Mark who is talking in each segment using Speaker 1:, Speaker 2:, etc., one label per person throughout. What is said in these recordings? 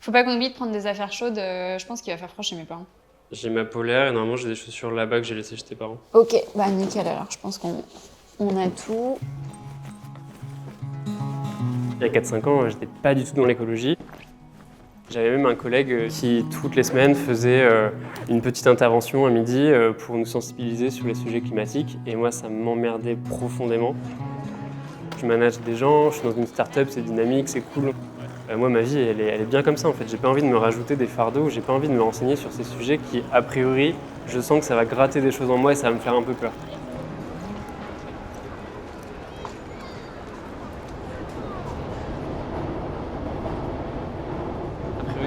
Speaker 1: Faut pas qu'on oublie de prendre des affaires chaudes, je pense qu'il va faire froid chez mes parents.
Speaker 2: J'ai ma polaire et normalement j'ai des chaussures là-bas que j'ai laissées chez tes parents.
Speaker 1: Ok, bah nickel alors, je pense qu'on a tout.
Speaker 2: Il y a 4-5 ans, j'étais pas du tout dans l'écologie. J'avais même un collègue qui, toutes les semaines, faisait une petite intervention à midi pour nous sensibiliser sur les sujets climatiques. Et moi, ça m'emmerdait profondément. Je manage des gens, je suis dans une start-up, c'est dynamique, c'est cool. Moi, ma vie, elle est bien comme ça, en fait. J'ai pas envie de me rajouter des fardeaux, j'ai pas envie de me renseigner sur ces sujets qui, a priori, je sens que ça va gratter des choses en moi et ça va me faire un peu peur.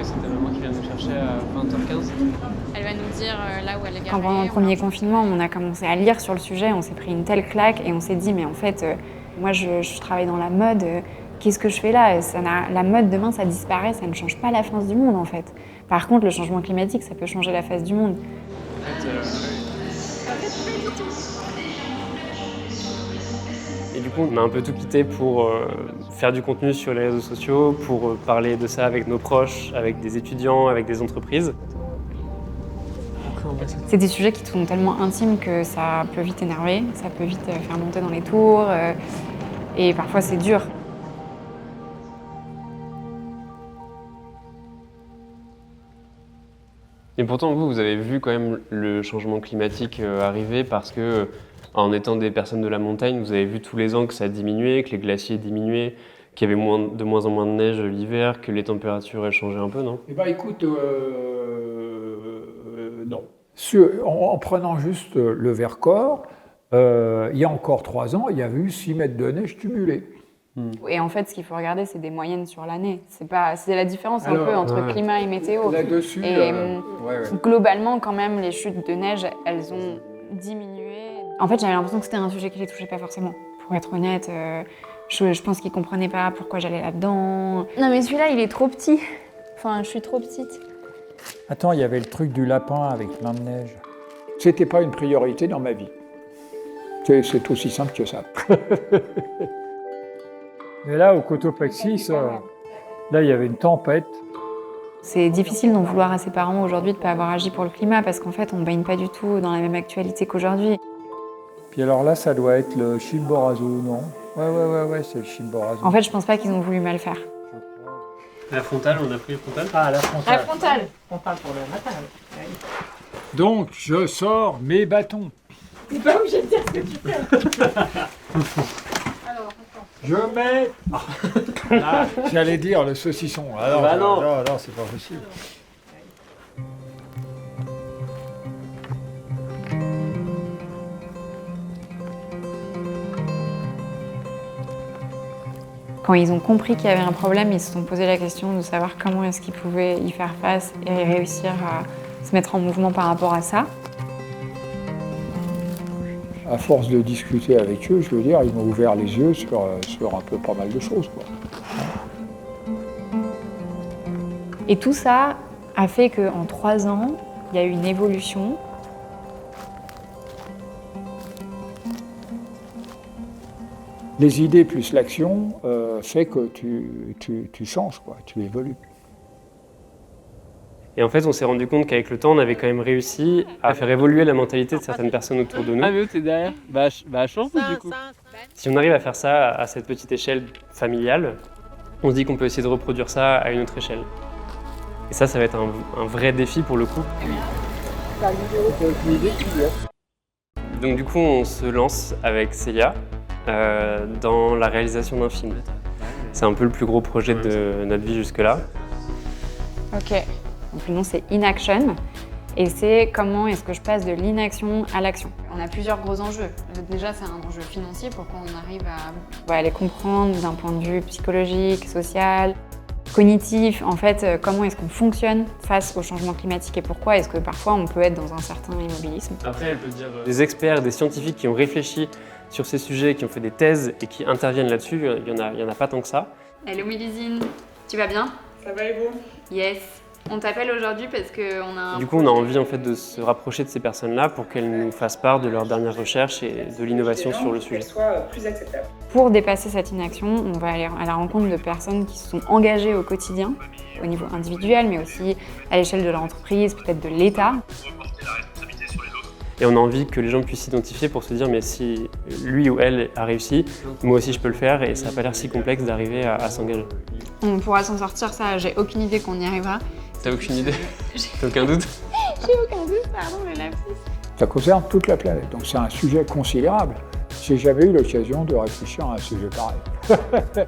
Speaker 2: C'était maman qui vient nous chercher à 20h15.
Speaker 1: Elle va nous dire là où elle est garée.
Speaker 3: Quand pendant le premier confinement, on a commencé à lire sur le sujet, on s'est pris une telle claque et on s'est dit mais en fait, moi je travaille dans la mode, qu'est-ce que je fais là? La mode demain ça disparaît, ça ne change pas la face du monde en fait. Par contre, le changement climatique, ça peut changer la face du monde.
Speaker 2: Et du coup, on a un peu tout quitté pour faire du contenu sur les réseaux sociaux, pour parler de ça avec nos proches, avec des étudiants, avec des entreprises.
Speaker 3: C'est des sujets qui sont tellement intimes que ça peut vite énerver, ça peut vite faire monter dans les tours, et parfois c'est dur.
Speaker 2: Et pourtant, vous avez vu quand même le changement climatique arriver parce que, en étant des personnes de la montagne, vous avez vu tous les ans que ça diminuait, que les glaciers diminuaient, qu'il y avait de moins en moins de neige l'hiver, que les températures elles changeaient un peu, non?
Speaker 4: Eh bien, écoute, non. En prenant juste le Vercors, il y a encore 3 ans, il y avait eu 6 mètres de neige cumulée.
Speaker 3: Et en fait, ce qu'il faut regarder, c'est des moyennes sur l'année. C'est la différence un
Speaker 4: Alors,
Speaker 3: peu entre
Speaker 2: ouais.
Speaker 3: climat et météo.
Speaker 4: Là-dessus,
Speaker 3: Et
Speaker 4: ouais.
Speaker 3: globalement, quand même, les chutes de neige, elles ont diminué. En fait, j'avais l'impression que c'était un sujet qui les touchait pas forcément. Pour être honnête, je pense qu'ils comprenaient pas pourquoi j'allais là-dedans.
Speaker 1: Non mais celui-là, il est trop petit. Enfin, je suis trop petite.
Speaker 4: Attends, il y avait le truc du lapin avec plein de neige. C'était pas une priorité dans ma vie. C'est aussi simple que ça. Mais là, au Cotopaxi, là, il y avait une tempête.
Speaker 3: C'est difficile d'en vouloir à ses parents aujourd'hui de ne pas avoir agi pour le climat parce qu'en fait, on ne baigne pas du tout dans la même actualité qu'aujourd'hui.
Speaker 4: Puis alors là, ça doit être le Chimborazo, non? Ouais, c'est le Chimborazo.
Speaker 3: En fait, je pense pas qu'ils ont voulu mal faire.
Speaker 2: La frontale, on a pris la frontale?
Speaker 4: Ah, la frontale.
Speaker 1: La frontale.
Speaker 5: Frontale pour le matin.
Speaker 4: Donc, je sors mes bâtons.
Speaker 5: T'es pas obligé de dire ce que tu fais.
Speaker 1: Alors, attends.
Speaker 4: Je mets... Ah, j'allais dire le saucisson. Alors,
Speaker 2: Bah non.
Speaker 4: non, c'est pas possible.
Speaker 3: Quand ils ont compris qu'il y avait un problème, ils se sont posé la question de savoir comment est-ce qu'ils pouvaient y faire face et réussir à se mettre en mouvement par rapport à ça.
Speaker 4: À force de discuter avec eux, je veux dire, ils m'ont ouvert les yeux sur un peu pas mal de choses, quoi.
Speaker 3: Et tout ça a fait qu'en 3 ans, il y a eu une évolution.
Speaker 4: Les idées plus l'action fait que tu changes, quoi, tu évolues.
Speaker 2: Et en fait, on s'est rendu compte qu'avec le temps, on avait quand même réussi à faire évoluer la mentalité de certaines personnes autour de nous.
Speaker 6: Ah mais où t'es derrière? Bah change du coup.
Speaker 2: Si on arrive à faire ça à cette petite échelle familiale, on se dit qu'on peut essayer de reproduire ça à une autre échelle. Et ça va être un vrai défi pour le coup. Donc du coup, on se lance avec Célia dans la réalisation d'un film. C'est un peu le plus gros projet de notre vie jusque-là.
Speaker 3: Ok. Donc le nom c'est Inaction et c'est comment est-ce que je passe de l'inaction à l'action.
Speaker 1: On a plusieurs gros enjeux. Déjà, c'est un enjeu financier pour qu'on arrive à...
Speaker 3: Les comprendre d'un point de vue psychologique, social, cognitif. En fait, comment est-ce qu'on fonctionne face au changement climatique et pourquoi est-ce que parfois on peut être dans un certain immobilisme.
Speaker 2: Après, elle peut dire des experts, des scientifiques qui ont réfléchi sur ces sujets, qui ont fait des thèses et qui interviennent là-dessus, il y en a pas tant que ça.
Speaker 1: Hello Mélisine, tu vas bien?
Speaker 5: Ça va et vous?
Speaker 1: Yes. On t'appelle aujourd'hui parce qu'on a un...
Speaker 2: Du coup, on a envie en fait de se rapprocher de ces personnes-là pour qu'elles nous fassent part de leurs dernières recherches et de l'innovation sur le sujet.
Speaker 3: Pour dépasser cette inaction, on va aller à la rencontre de personnes qui se sont engagées au quotidien, au niveau individuel, mais aussi à l'échelle de l'entreprise, peut-être de l'État.
Speaker 2: Et on a envie que les gens puissent s'identifier pour se dire mais si lui ou elle a réussi, moi aussi je peux le faire et ça n'a pas l'air si complexe d'arriver à s'engager.
Speaker 1: On pourra s'en sortir, ça, j'ai aucune idée qu'on y arrivera.
Speaker 2: T'as aucune idée? T'as aucun doute?
Speaker 1: J'ai aucun doute, pardon, le lapsus.
Speaker 4: Ça concerne toute la planète, donc c'est un sujet considérable. J'ai jamais eu l'occasion de réfléchir à un sujet pareil.